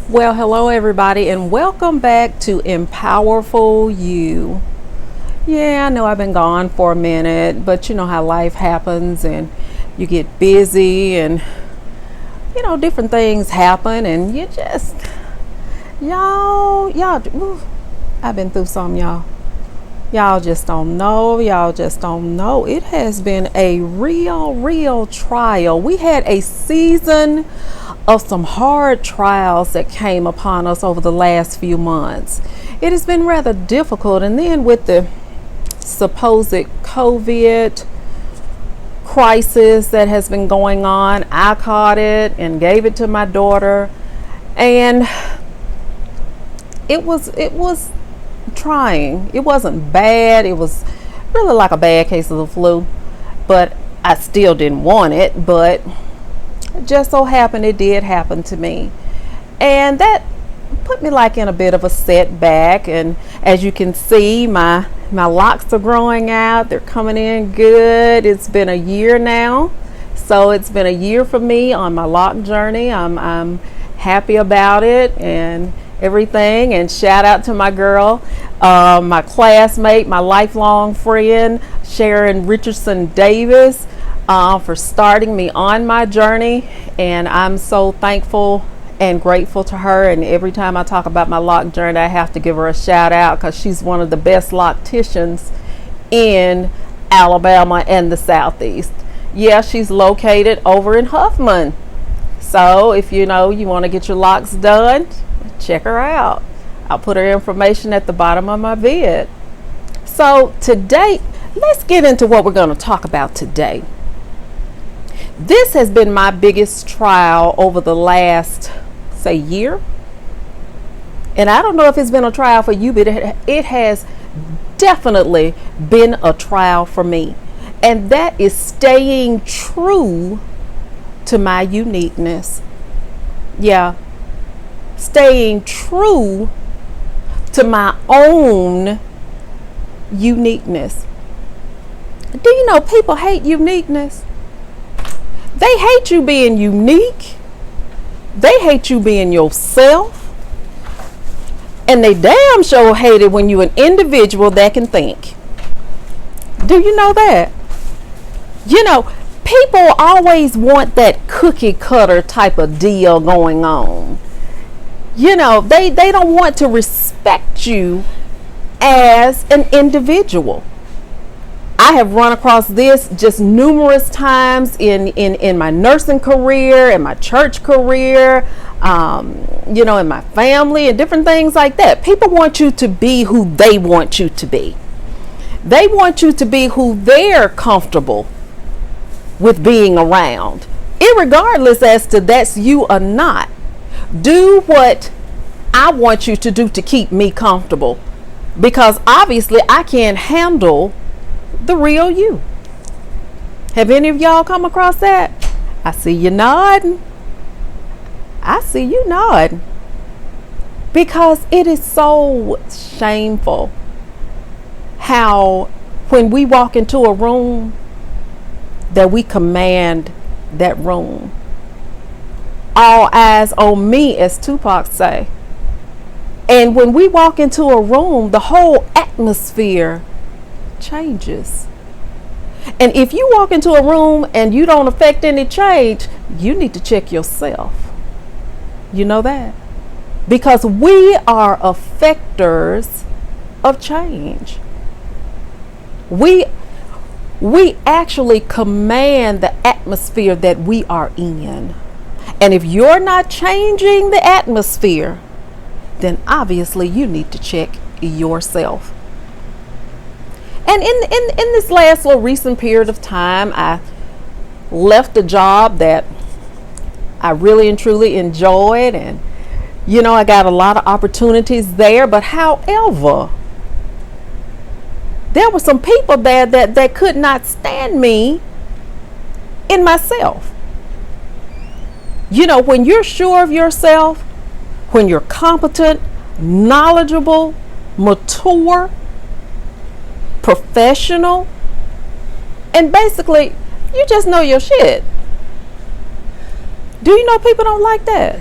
Well, hello everybody, and welcome back to Empowerful You. Yeah, I know I've been gone for a minute, but you know how life happens and you get busy and different things happen and you just y'all I've been through some y'all. Y'all just don't know. Y'all just don't know. It has been a real trial. We had a season of some hard trials that came upon us over the last few months. It has been rather difficult. And then with the supposed COVID crisis that has been going on, I caught it and gave it to my daughter. And it was trying. It wasn't bad. It was really like a bad case of the flu, but I still didn't want it. But it just so happened it did happen to me, and that put me like in a bit of a setback. And as you can see, my locks are growing out. They're coming in good. It's been a year now, so it's been a year for me on my lock journey. I'm happy about it and everything. And shout out to my girl, my classmate, my lifelong friend, Sharon Richardson Davis, for starting me on my journey. And I'm so thankful and grateful to her. And every time I talk about my lock journey, I have to give her a shout out because she's one of the best locticians in Alabama and the Southeast. Yeah, she's located over in Huffman. So if you want to get your locks done, check her out. I'll put her information at the bottom of my vid. So today, let's get into what we're going to talk about today. This has been my biggest trial over the last, say, year. And I don't know if it's been a trial for you, but it has definitely been a trial for me. And that is staying true to my uniqueness. Yeah. Staying true to my own uniqueness. Do you know people hate uniqueness? They hate you being unique. They hate you being yourself. And they damn sure hate it when you're an individual that can think. Do you know that? People always want that cookie cutter type of deal going on. They don't want to respect you as an individual. I have run across this just numerous times in my nursing career, in my church career, in my family and different things like that. People want you to be who they want you to be. They want you to be who they're comfortable with being around, irregardless as to that's you or not. Do what I want you to do to keep me comfortable, because obviously I can't handle the real you. Have any of y'all come across that? I see you nodding. I see you nodding. Because it is so shameful how when we walk into a room that we command that room. All eyes on me, as Tupac say. And when we walk into a room, the whole atmosphere changes. And if you walk into a room and you don't affect any change, you need to check yourself. You know that? Because we are effectors of change. We actually command the atmosphere that we are in. And if you're not changing the atmosphere, then obviously you need to check yourself. And in this last little recent period of time, I left a job that I really and truly enjoyed, and I got a lot of opportunities there. But however, there were some people there that could not stand me in myself. When you're sure of yourself, when you're competent, knowledgeable, mature, professional, and basically you just know your shit. Do you know people don't like that?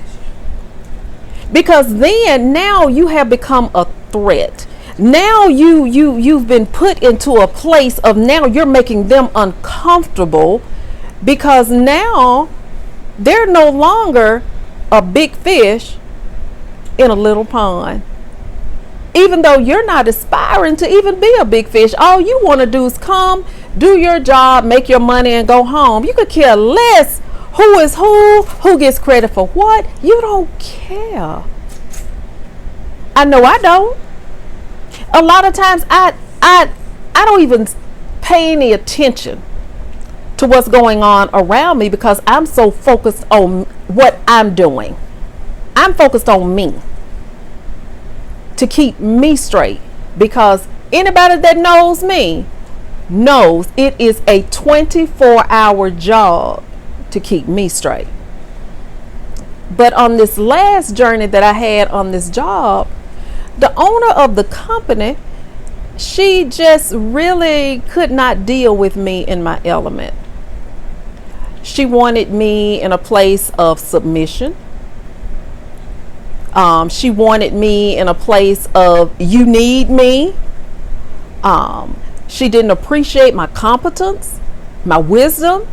Because then now you have become a threat. Now you've been put into a place of now you're making them uncomfortable, because now they're no longer a big fish in a little pond. Even though you're not aspiring to even be a big fish, all you want to do is come, do your job, make your money, and go home. You could care less who is who gets credit for what. You don't care. I know I don't. A lot of times I don't even pay any attention to what's going on around me, because I'm so focused on what I'm doing. I'm focused on me, to keep me straight, because anybody that knows me knows it is a 24-hour job to keep me straight. But on this last journey that I had on this job, the owner of the company, she just really could not deal with me in my element. She wanted me in a place of submission. She wanted me in a place of you need me. She didn't appreciate my competence, my wisdom.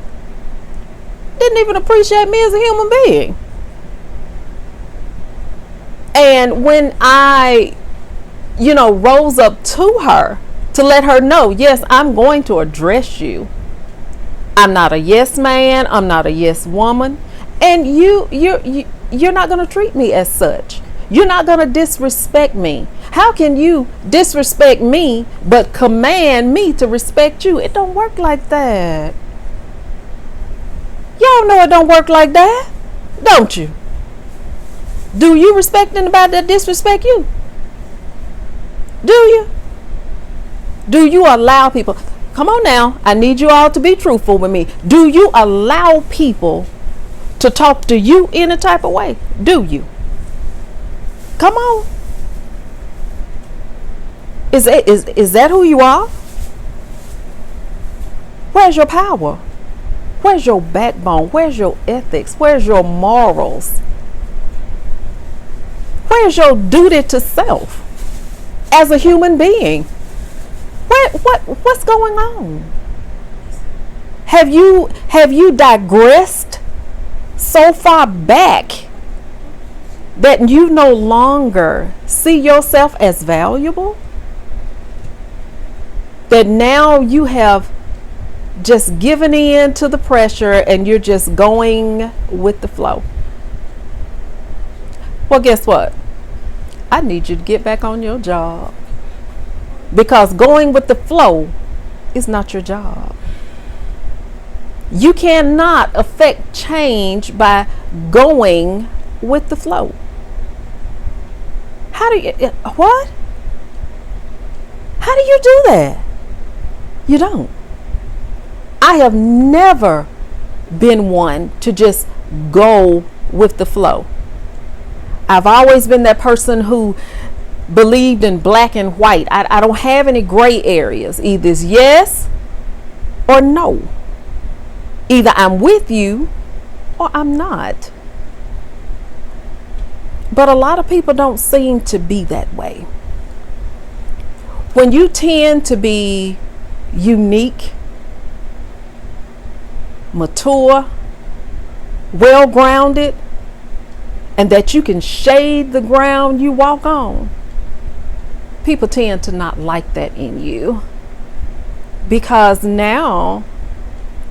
Didn't even appreciate me as a human being. And when I, rose up to her to let her know, yes, I'm going to address you. I'm not a yes man. I'm not a yes woman. And you're not going to treat me as such. You're not going to disrespect me. How can you disrespect me but command me to respect you? It don't work like that. Y'all know it don't work like that, don't you? Do you respect anybody that disrespect you? Do you? Do you allow people? Come on now. I need you all to be truthful with me. Do you allow people to talk to you in a type of way? Do you? Come on. Is that who you are? Where's your power? Where's your backbone? Where's your ethics? Where's your morals? Where's your duty to self as a human being? What's going on? Have you digressed so far back that you no longer see yourself as valuable? That now you have just given in to the pressure and you're just going with the flow? Well, guess what? I need you to get back on your job, because going with the flow is not your job. You cannot affect change by going with the flow. How do you do that? You don't. I have never been one to just go with the flow. I've always been that person who believed in black and white. I don't have any gray areas. Either it's yes or no. Either I'm with you or I'm not. But a lot of people don't seem to be that way. When you tend to be unique, mature, well-grounded, and that you can shade the ground you walk on, people tend to not like that in you, because now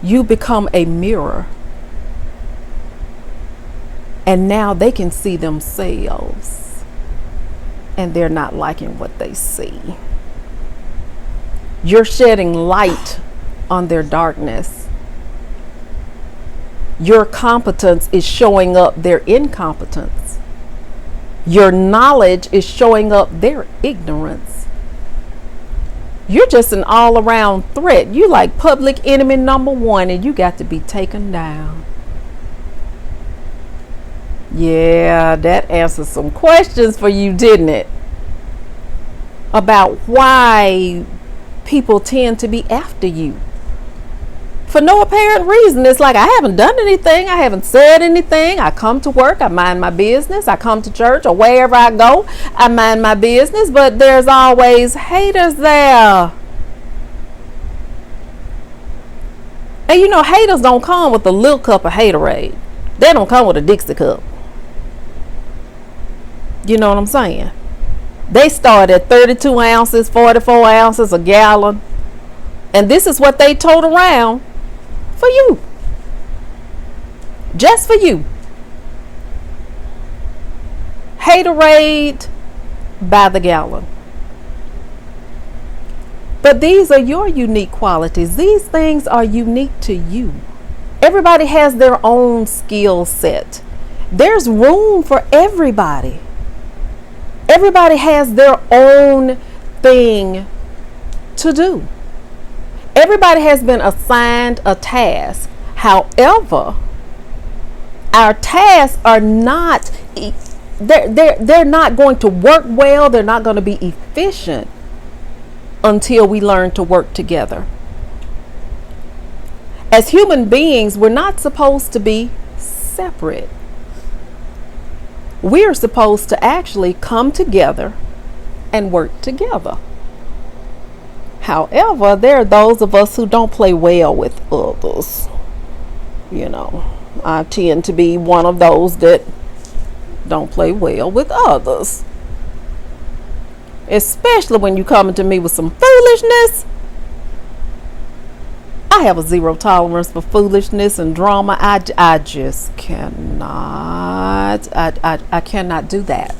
you become a mirror, and now they can see themselves and they're not liking what they see. You're shedding light on their darkness. Your competence is showing up their incompetence. Your knowledge is showing up their ignorance. You're just an all-around threat. You like public enemy number one, and you got to be taken down. Yeah, that answers some questions for you, didn't it? About why people tend to be after you for no apparent reason. It's like I haven't done anything. I haven't said anything. I come to work. I mind my business. I come to church or wherever I go. I mind my business. But there's always haters there. And you know, haters don't come with a little cup of haterade. They don't come with a Dixie cup. You know what I'm saying? They start at 32 ounces, 44 ounces, a gallon. And this is what they tote around for you. Just for you. Haterade by the gallon. But these are your unique qualities. These things are unique to you. Everybody has their own skill set. There's room for everybody. Everybody has their own thing to do. Everybody has been assigned a task. However, our tasks are not, they're not going to work well. They're not going to be efficient until we learn to work together. As human beings, we're not supposed to be separate. We're supposed to actually come together and work together. However, there are those of us who don't play well with others. You know, I tend to be one of those that don't play well with others. Especially when you come to me with some foolishness. I have a zero tolerance for foolishness and drama. I just cannot. I cannot do that.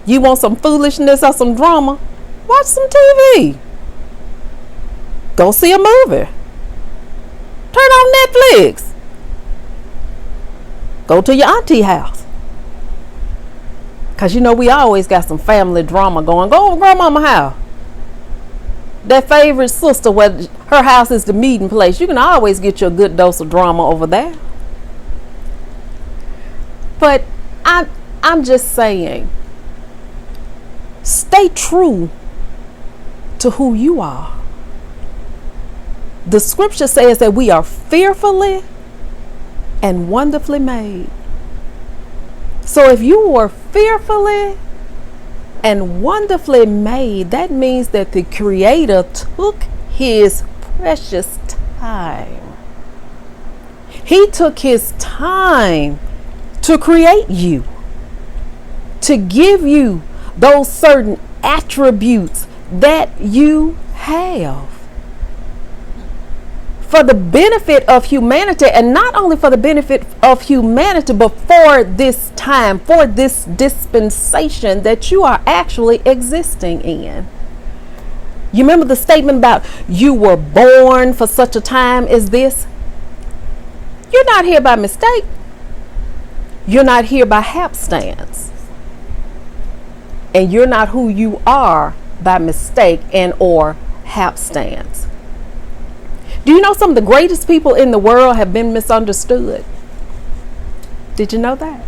You want some foolishness or some drama? Watch some TV. Go see a movie. Turn on Netflix. Go to your auntie house. Because you know we always got some family drama going. Go over grandmama's house. That favorite sister where her house is the meeting place. You can always get your good dose of drama over there. But I'm just saying, stay true to who you are. The scripture says that we are fearfully and wonderfully made. So if you were fearfully and wonderfully made, that means that the Creator took his precious time. He took his time to create you, to give you those certain attributes that you have for the benefit of humanity, and not only for the benefit of humanity, but for this time, for this dispensation that you are actually existing in. You remember the statement about you were born for such a time as this? You're not here by mistake. You're not here by hapstance. And you're not who you are by mistake and or hapstance. Do you know some of the greatest people in the world have been misunderstood? Did you know that?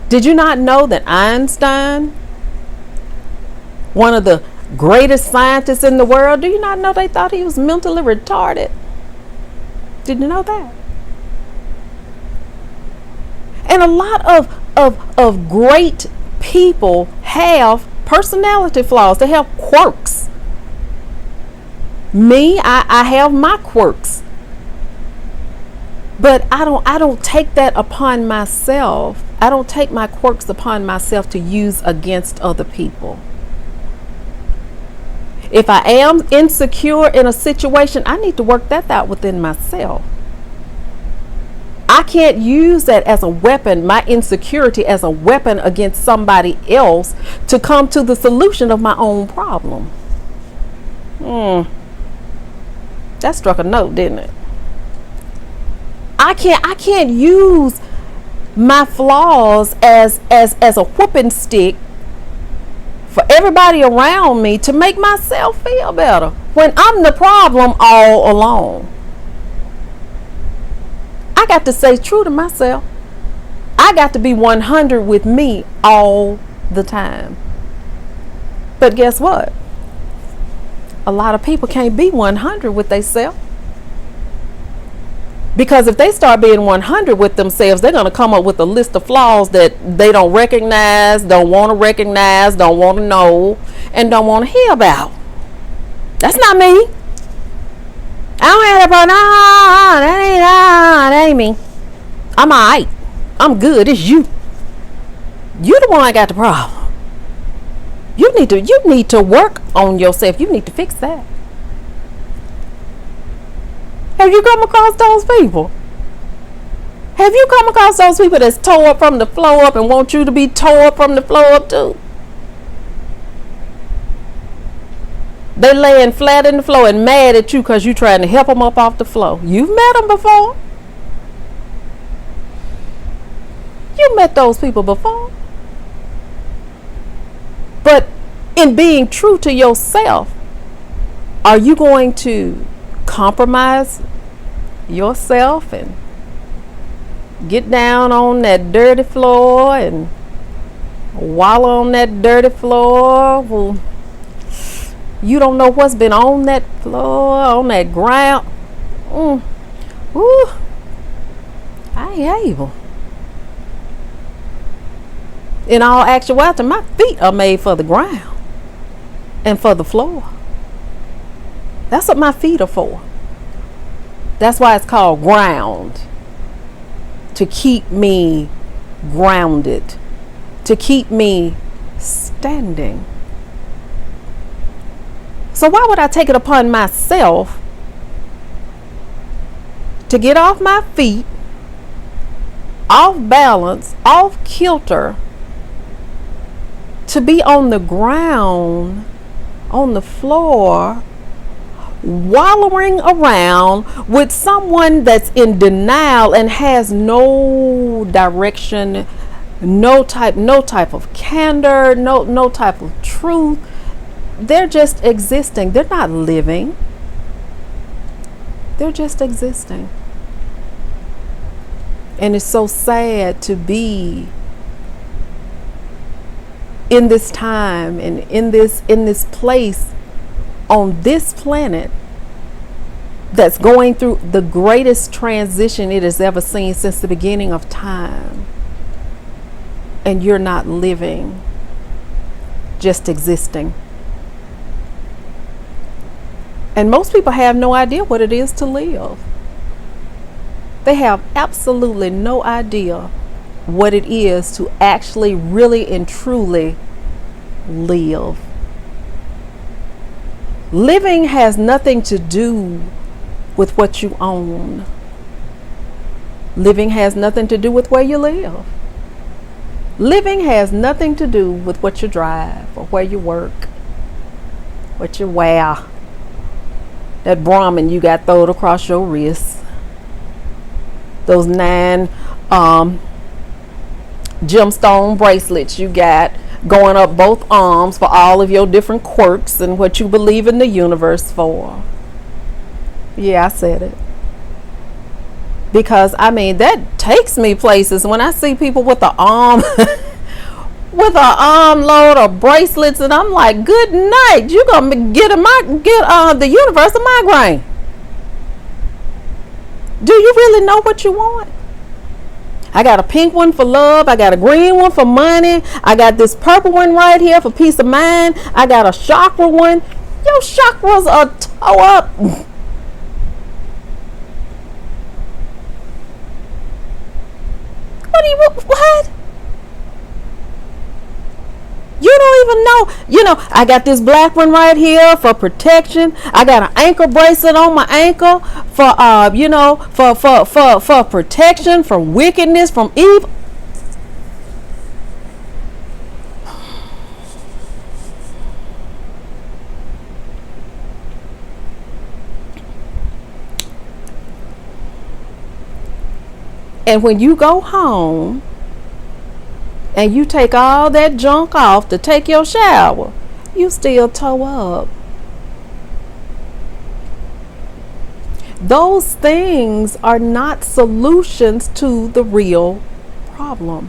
Did you not know that Einstein, one of the greatest scientists in the world, do you not know they thought he was mentally retarded? Did you know that? And a lot of great people have personality flaws. They have quirks. Me, I have my quirks. But I don't take that upon myself. I don't take my quirks upon myself to use against other people. If I am insecure in a situation, I need to work that out within myself. I can't use that as a weapon, my insecurity as a weapon against somebody else to come to the solution of my own problem. That struck a note, didn't it? I can't use my flaws as a whooping stick for everybody around me to make myself feel better when I'm the problem all along. I got to stay true to myself. I got to be 100 with me all the time. But guess what? A lot of people can't be 100 with themselves. Because if they start being 100 with themselves, they're going to come up with a list of flaws that they don't recognize, don't want to recognize, don't want to know, and don't want to hear about. That's not me. I don't have that ain't me. I'm alright. I'm good. It's you. You the one I got the problem. You need to work on yourself. You need to fix that. Have you come across those people? Have you come across those people that's tore up from the floor up and want you to be tore up from the floor up too? They laying flat in the floor and mad at you because you trying to help them up off the floor. You've met them before. You met those people before. But in being true to yourself, are you going to compromise yourself and get down on that dirty floor and wallow on that dirty floor? Well, you don't know what's been on that floor, on that ground. Ooh, I ain't able. In all actuality, my feet are made for the ground and for the floor. That's what my feet are for. That's why it's called ground. To keep me grounded. To keep me standing. So why would I take it upon myself to get off my feet, off balance, off kilter, to be on the ground, on the floor, wallowing around with someone that's in denial and has no direction, no type of candor, no type of truth. They're just existing. They're not living. They're just existing. And it's so sad to be in this time and in this place on this planet that's going through the greatest transition it has ever seen since the beginning of time. And you're not living, just existing. And most people have no idea what it is to live. They have absolutely no idea what it is to actually, really and truly live. Living has nothing to do with what you own. Living has nothing to do with where you live. Living has nothing to do with what you drive or where you work, what you wear, that Brahmin you got throwed across your wrist, those 9 gemstone bracelets you got going up both arms for all of your different quirks and what you believe in the universe for. Yeah, I said it. Because I mean, that takes me places when I see people with an arm with an armload of bracelets, and I'm like, good night, you gonna get the universe a migraine. Do you really know what you want? I got a pink one for love. I got a green one for money. I got this purple one right here for peace of mind. I got a chakra one. Your chakras are toe up. What? You don't even know. I got this black one right here for protection. I got an ankle bracelet on my ankle for for protection from wickedness, from evil. And when you go home and you take all that junk off to take your shower, you still toe up. Those things are not solutions to the real problem.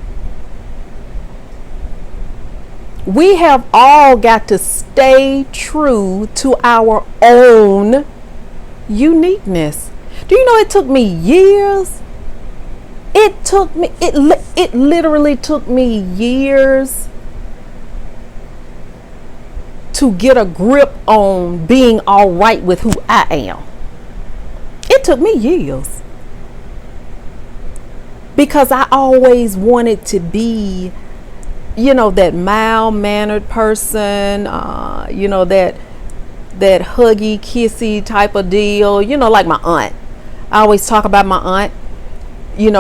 We have all got to stay true to our own uniqueness. Do you know it took me years? It literally took me years to get a grip on being all right with who I am. It took me years. Because I always wanted to be, that mild-mannered person, that huggy, kissy type of deal, like my aunt. I always talk about my aunt.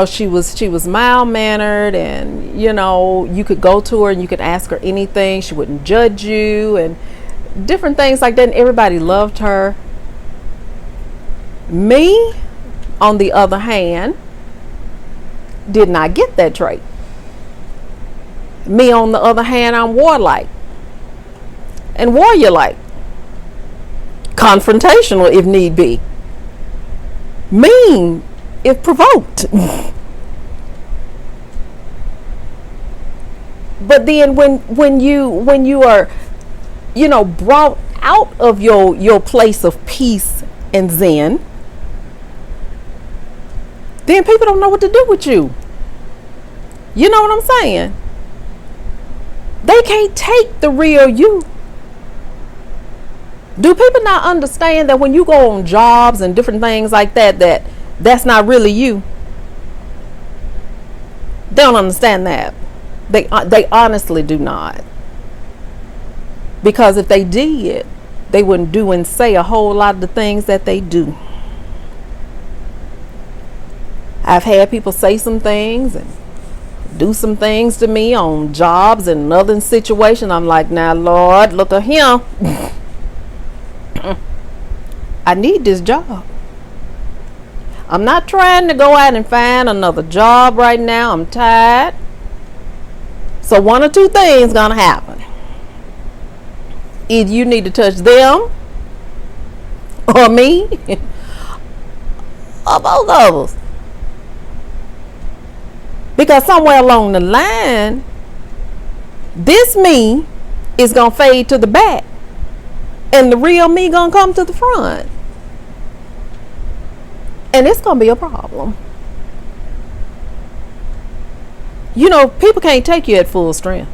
She was mild-mannered, and you could go to her and you could ask her anything. She wouldn't judge you and different things like that, and everybody loved her. Me, on the other hand, did not get that trait. Me, on the other hand, I'm warlike and warrior-like, confrontational if need be, mean if provoked. But then when you are brought out of your place of peace and zen, then people don't know what to do with you. You know what I'm saying? They can't take the real you. Do people not understand that when you go on jobs and different things like that's not really you? They don't understand that. They honestly do not. Because if they did, they wouldn't do and say a whole lot of the things that they do. I've had people say some things and do some things to me on jobs and other situations. I'm like, now Lord, look at him. I need this job. I'm not trying to go out and find another job right now. I'm tired. So one or two things gonna happen. Either you need to touch them or me or both of us. Because somewhere along the line, this me is gonna fade to the back and the real me gonna come to the front. And it's gonna be a problem. People can't take you at full strength.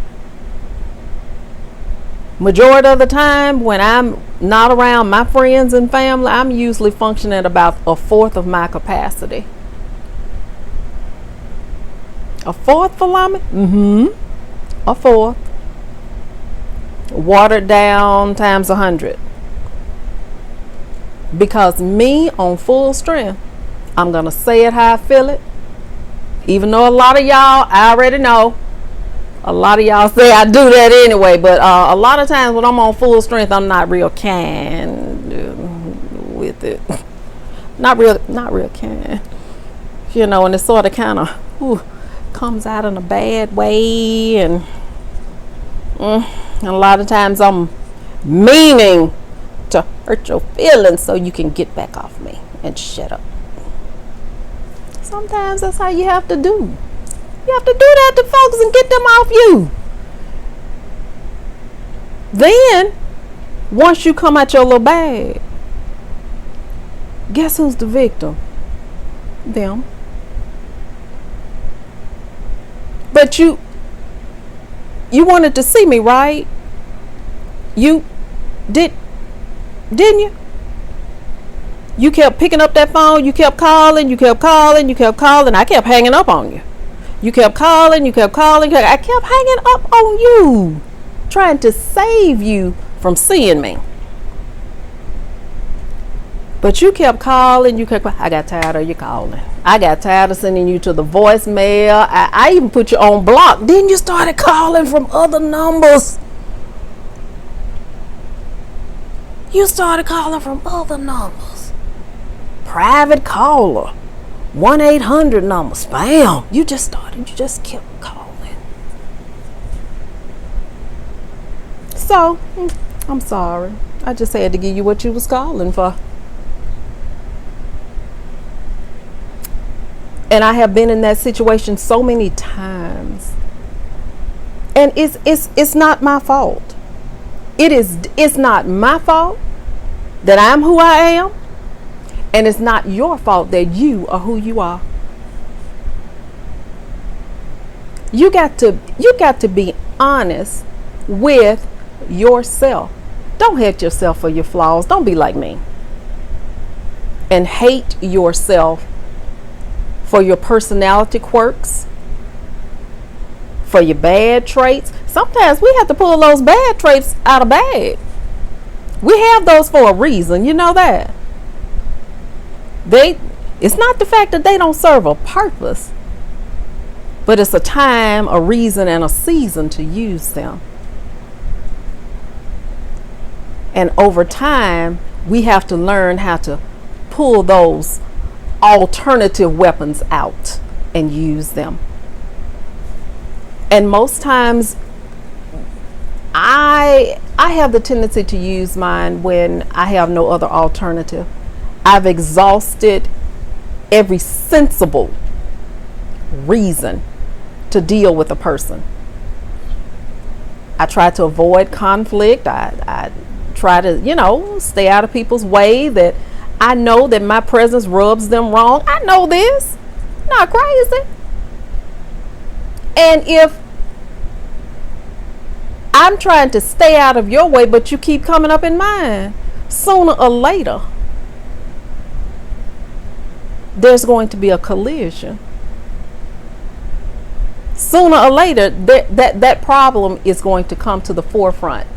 Majority of the time when I'm not around my friends and family, I'm usually functioning at about a fourth of my capacity. A fourth, Falami? A fourth. Watered down times 100. Because me on full strength, I'm going to say it how I feel it. Even though a lot of y'all, I already know, a lot of y'all say I do that anyway. But a lot of times when I'm on full strength, I'm not real kind with it. Not real kind. And it's sort of kind of comes out in a bad way. And a lot of times I'm meaning to hurt your feelings so you can get back off me and shut up. Sometimes that's how you have to do. You have to do that to folks and get them off you. Then, once you come out your little bag, guess who's the victim? Them. But you wanted to see me, right? You didn't you? You kept picking up that phone. You kept calling. I kept hanging up on you. You kept calling. I kept hanging up on you, trying to save you from seeing me. But you kept calling. I got tired of you calling. I got tired of sending you to the voicemail. I even put you on block. Then you started calling from other numbers. Private caller, 1-800 number, spam. You just kept calling. So, I'm sorry. I just had to give you what you was calling for. And I have been in that situation so many times. And it's not my fault. It's not my fault that I'm who I am, and it's not your fault that you are who you are. You got to be honest with yourself. Don't hate yourself for your flaws. Don't be like me and hate yourself for your personality quirks, for your bad traits. Sometimes we have to pull those bad traits out of bag. We have those for a reason. You know that. It's not the fact that they don't serve a purpose, but it's a time, a reason, and a season to use them. And over time, we have to learn how to pull those alternative weapons out and use them. And most times, I have the tendency to use mine when I have no other alternative. I've exhausted every sensible reason to deal with a person. I try to avoid conflict. I try to, stay out of people's way that I know that my presence rubs them wrong. I know this. Not crazy. And if I'm trying to stay out of your way, but you keep coming up in mine, sooner or later, there's going to be a collision. Sooner or later, that problem is going to come to the forefront.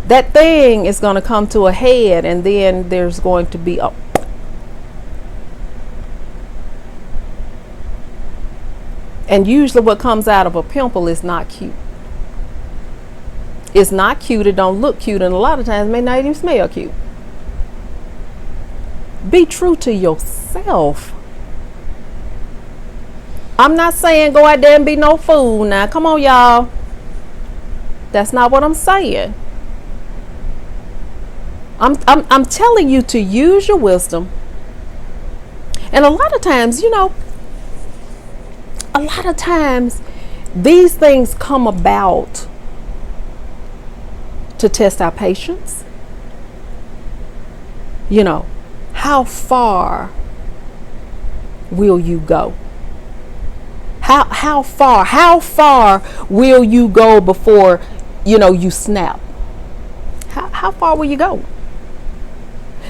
That thing is going to come to a head, and then there's going to be a... And usually what comes out of a pimple is not cute. It's not cute. It don't look cute, and a lot of times may not even smell cute. Be true to yourself. I'm not saying go out there and be no fool now. Come on, y'all. That's not what I'm saying. I'm telling you to use your wisdom. And a lot of times, these things come about to test our patience. How far will you go? How far will you go before you snap? How far will you go?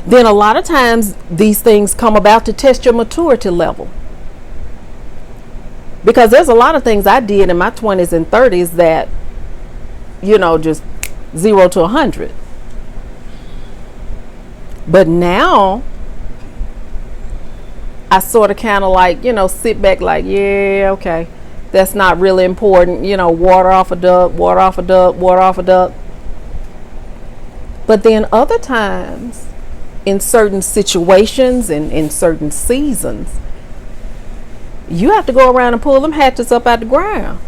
Then a lot of times these things come about to test your maturity level. Because there's a lot of things I did in my 20s and 30s that, just 0 to 100. But now I sort of kind of like, sit back like, yeah, okay, that's not really important. Water off a duck, water off a duck, water off a duck. But then other times, in certain situations and in certain seasons, you have to go around and pull them hatchets up out the ground.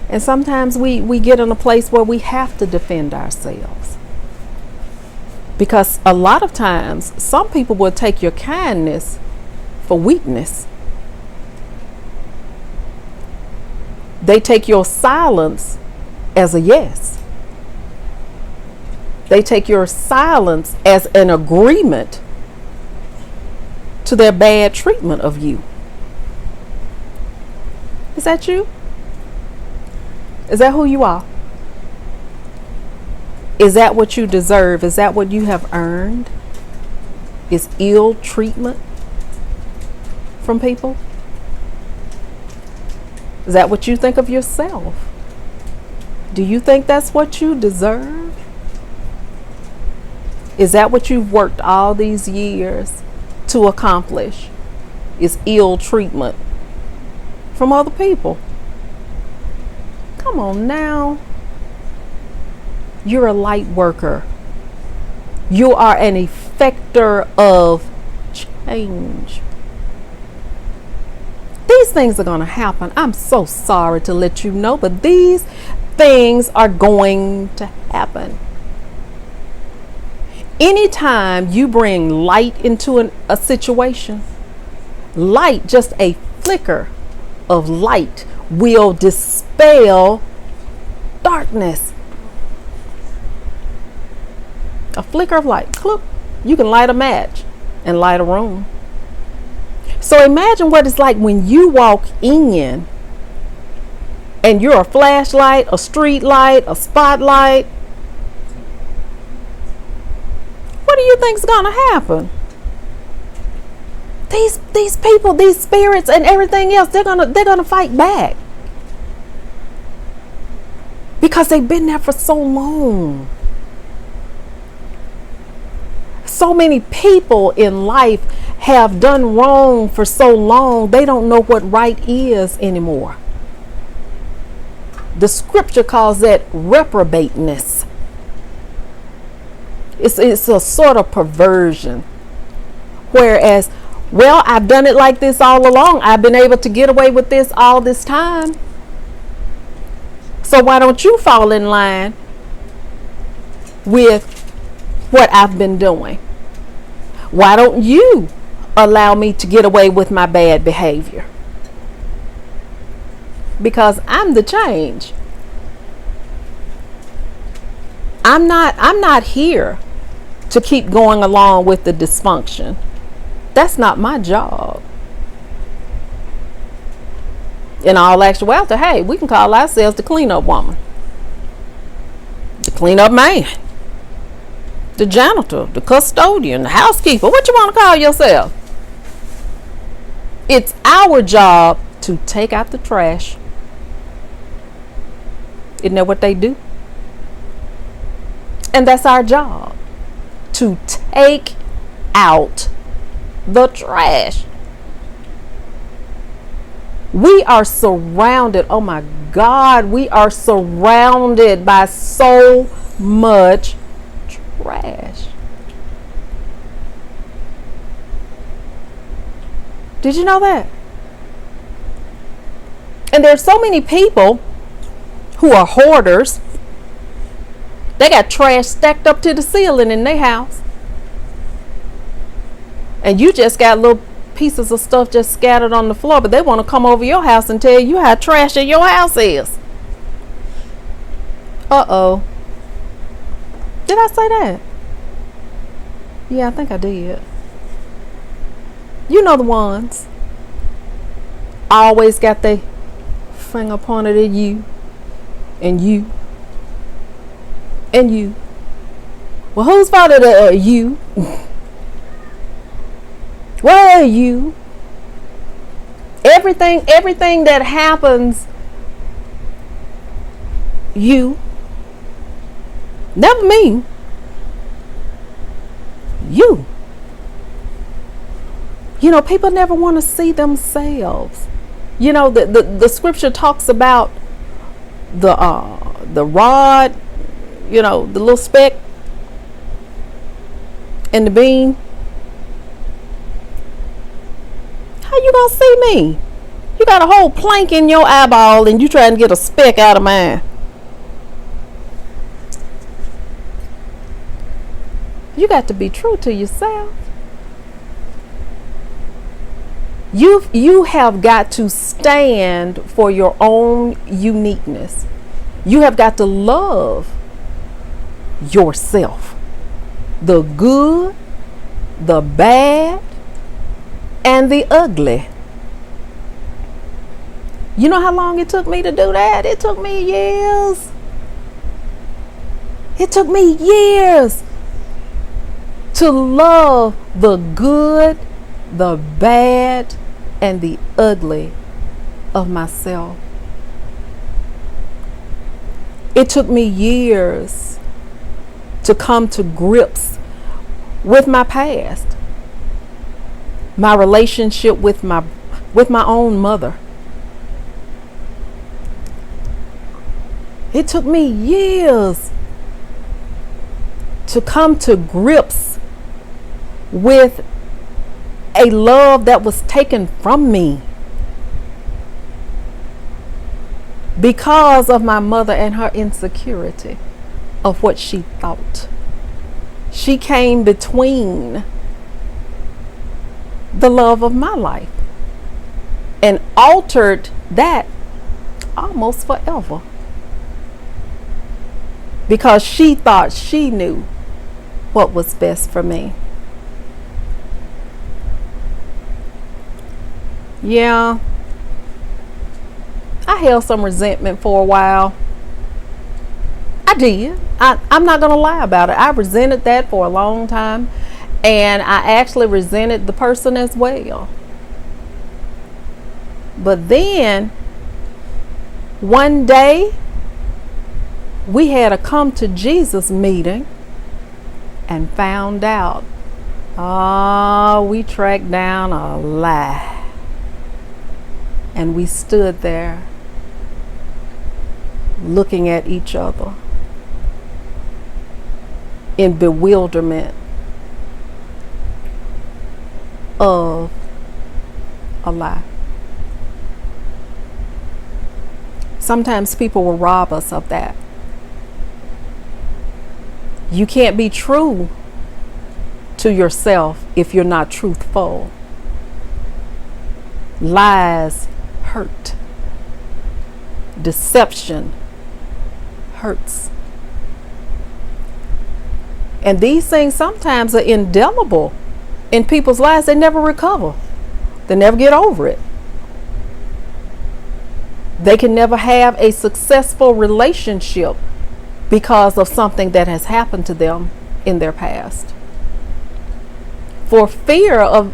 And sometimes we get in a place where we have to defend ourselves. Because a lot of times, some people will take your kindness for weakness. They take your silence as a yes. They take your silence as an agreement to their bad treatment of you. Is that you? Is that who you are? Is that what you deserve? Is that what you have earned? Is ill treatment from people? Is that what you think of yourself? Do you think that's what you deserve? Is that what you've worked all these years to accomplish? Is ill treatment from other people? Come on now. You're a light worker. You are an effector of change. These things are going to happen. I'm so sorry to let you know, but these things are going to happen. Anytime you bring light into a situation, light, just a flicker of light will dispel darkness. A flicker of light. Clip. You can light a match and light a room. So imagine what it's like when you walk in and you're a flashlight, a street light, a spotlight. What do you think's gonna happen? These people, these spirits and everything else, they're gonna fight back. Because they've been there for so long. So many people in life have done wrong for so long, they don't know what right is anymore. The scripture calls that reprobateness. It's a sort of perversion. Whereas, well, I've done it like this all along. I've been able to get away with this all this time. So why don't you fall in line with what I've been doing? Why don't you allow me to get away with my bad behavior? Because I'm the change. I'm not here to keep going along with the dysfunction. That's not my job. In all actuality, hey, we can call ourselves the cleanup woman, the cleanup man, the janitor, the custodian, the housekeeper, what you want to call yourself. It's our job to take out the trash. Isn't that what they do? And that's our job, to take out the trash. We are surrounded, oh my God, we are surrounded by so much trash. Did you know that? And there's so many people who are hoarders. They got trash stacked up to the ceiling in their house. And you just got little pieces of stuff just scattered on the floor, but they want to come over your house and tell you how trashy your house is. Uh-oh. Did I say that? Yeah, I think I did. You know the ones. Always got their finger pointed at you. And you. And you. Well, whose fault is it? You. Where are you? Everything that happens, you. Never me. You. You know, people never want to see themselves. You know, the scripture talks about the rod, you know, the little speck and the beam. How you gonna see me? You got a whole plank in your eyeball and you trying to get a speck out of mine. You got to be true to yourself. You have got to stand for your own uniqueness. You have got to love yourself. The good, the bad, and the ugly. You know how long it took me to do that? It took me years. It took me years to love the good, the bad, and the ugly of myself. It took me years to come to grips with my past, my relationship with my own mother. It took me years to come to grips with a love that was taken from me because of my mother and her insecurity of what she thought. She came between the love of my life. and altered that almost forever, because she thought she knew what was best for me. Yeah, I held some resentment for a while. I did. I'm not going to lie about it. I resented that for a long time. And I actually resented the person as well. But then one day we had a come to Jesus meeting and found out, we tracked down a lie. And we stood there looking at each other in bewilderment of a lie. Sometimes people will rob us of that. You can't be true to yourself if you're not truthful. Lies hurt. Deception hurts. And these things sometimes are indelible in people's lives. They never recover. They never get over it. They can never have a successful relationship because of something that has happened to them in their past. For fear of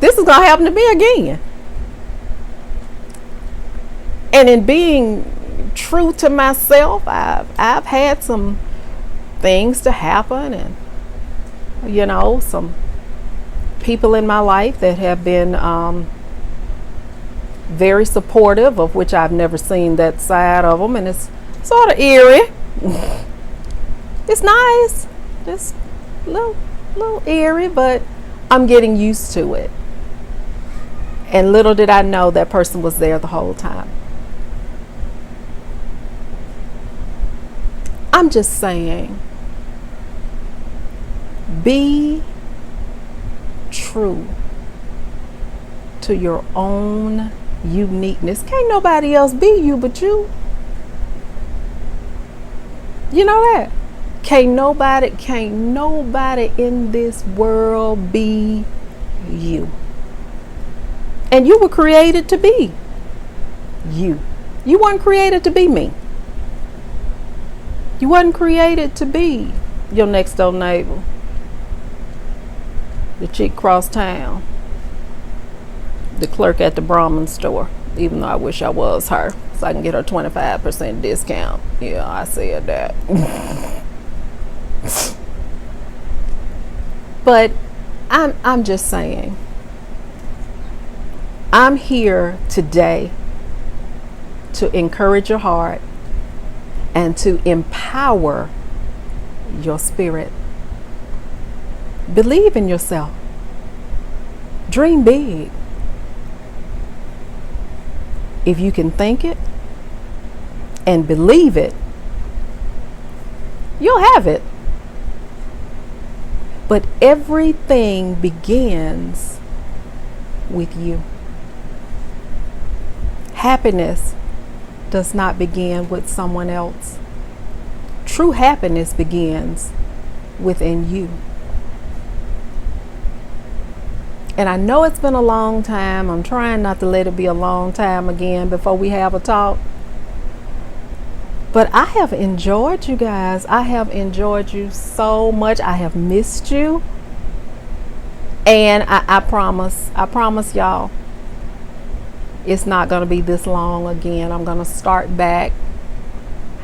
this is going to happen to me again. And in being true to myself, I've had some things to happen, and some people in my life that have been very supportive, of which I've never seen that side of them, and it's sort of eerie. It's nice, just little eerie, but I'm getting used to it. And little did I know that person was there the whole time. I'm just saying, be true to your own uniqueness. Can't nobody else be you but you. You know that? Can't nobody in this world be you. And you were created to be you. You weren't created to be me. You wasn't created to be your next door neighbor, the chick across town, the clerk at the Brahmin store, even though I wish I was her so I can get her 25% discount. Yeah, I said that. But I'm just saying, I'm here today to encourage your heart and to empower your spirit. Believe in yourself. Dream big. If you can think it and believe it, you'll have it. But everything begins with you. Happiness does not begin with someone else. True happiness begins within you. And I know it's been a long time. I'm trying not to let it be a long time again before we have a talk. But I have enjoyed you guys. I have enjoyed you so much. I have missed you. And I promise y'all, it's not going to be this long again. I'm going to start back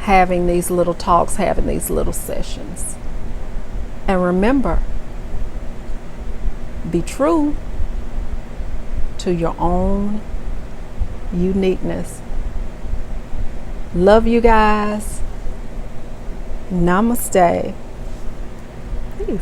having these little talks, having these little sessions. And remember, be true to your own uniqueness. Love you guys. Namaste. Peace.